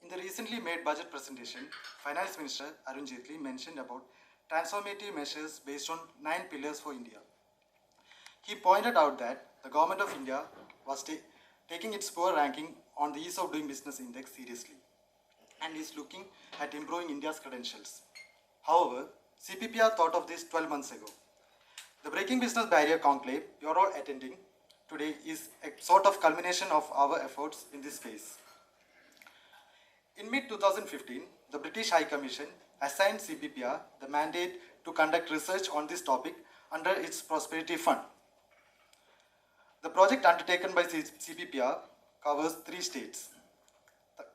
In the recently made budget presentation, Finance Minister Arun Jaitley mentioned about transformative measures based on 9 pillars for India. He pointed out that the Government of India was taking its poor ranking on the Ease of Doing Business Index seriously and is looking at improving India's credentials. However, CPPR thought of this 12 months ago. The Breaking Business Barrier Conclave you are all attending today is a sort of culmination of our efforts in this phase. In mid-2015, the British High Commission assigned CPPR the mandate to conduct research on this topic under its Prosperity Fund. The project undertaken by CPPR covers 3 states,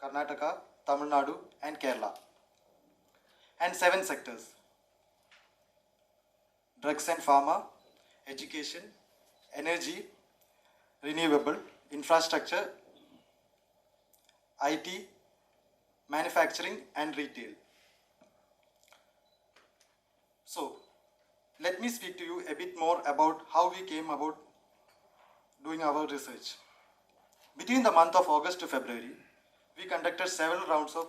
Karnataka, Tamil Nadu and Kerala, and 7 sectors: drugs and pharma, education, energy, renewable, infrastructure, IT, manufacturing and retail. So, let me speak to you a bit more about how we came about doing our research. Between the month of August to February, we conducted several rounds of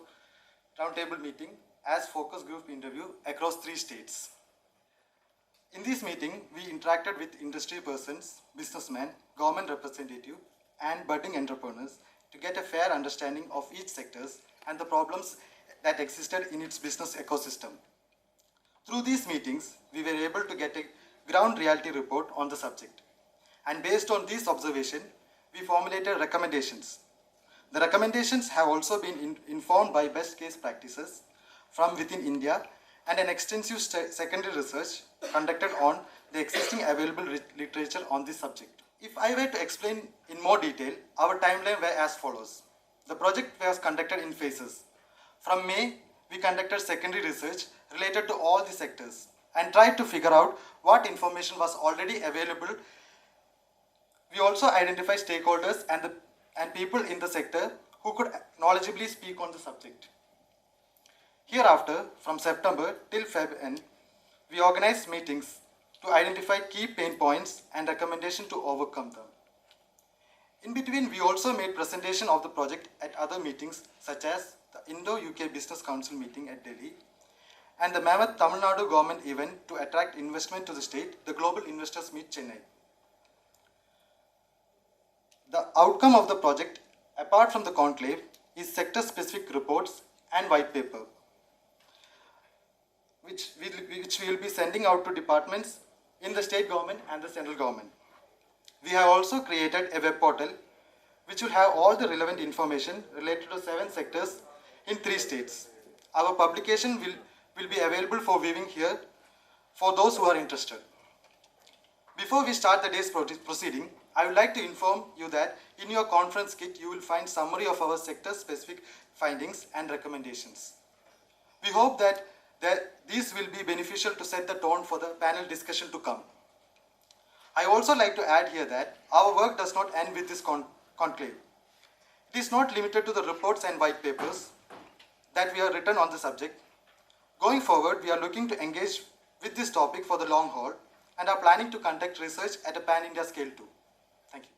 roundtable meeting as focus group interview across 3 states. In this meeting, we interacted with industry persons, businessmen, government representatives, and budding entrepreneurs to get a fair understanding of each sectors and the problems that existed in its business ecosystem. Through these meetings, we were able to get a ground reality report on the subject. And based on this observation, we formulated recommendations. The recommendations have also been informed by best case practices from within India and an extensive secondary research conducted on the existing available literature on this subject. If I were to explain in more detail, our timeline were as follows. The project was conducted in phases. From May, we conducted secondary research related to all the sectors and tried to figure out what information was already available. We also identified stakeholders and people in the sector who could knowledgeably speak on the subject. Hereafter, from September till Feb end, we organized meetings to identify key pain points and recommendations to overcome them. In between, we also made presentation of the project at other meetings such as the Indo-UK Business Council meeting at Delhi and the Mammoth Tamil Nadu government event to attract investment to the state, the Global Investors Meet Chennai. The outcome of the project, apart from the conclave, is sector-specific reports and white paper, which we will be sending out to departments in the state government and the central government. We have also created a web portal which will have all the relevant information related to 7 sectors in 3 states. Our publication will be available for viewing here for those who are interested. Before we start the day's proceeding, I would like to inform you that in your conference kit you will find summary of our sector-specific findings and recommendations. We hope that these will be beneficial to set the tone for the panel discussion to come. I also like to add here that our work does not end with this conclave. It is not limited to the reports and white papers that we have written on the subject. Going forward, we are looking to engage with this topic for the long haul and are planning to conduct research at a pan-India scale too. Thank you.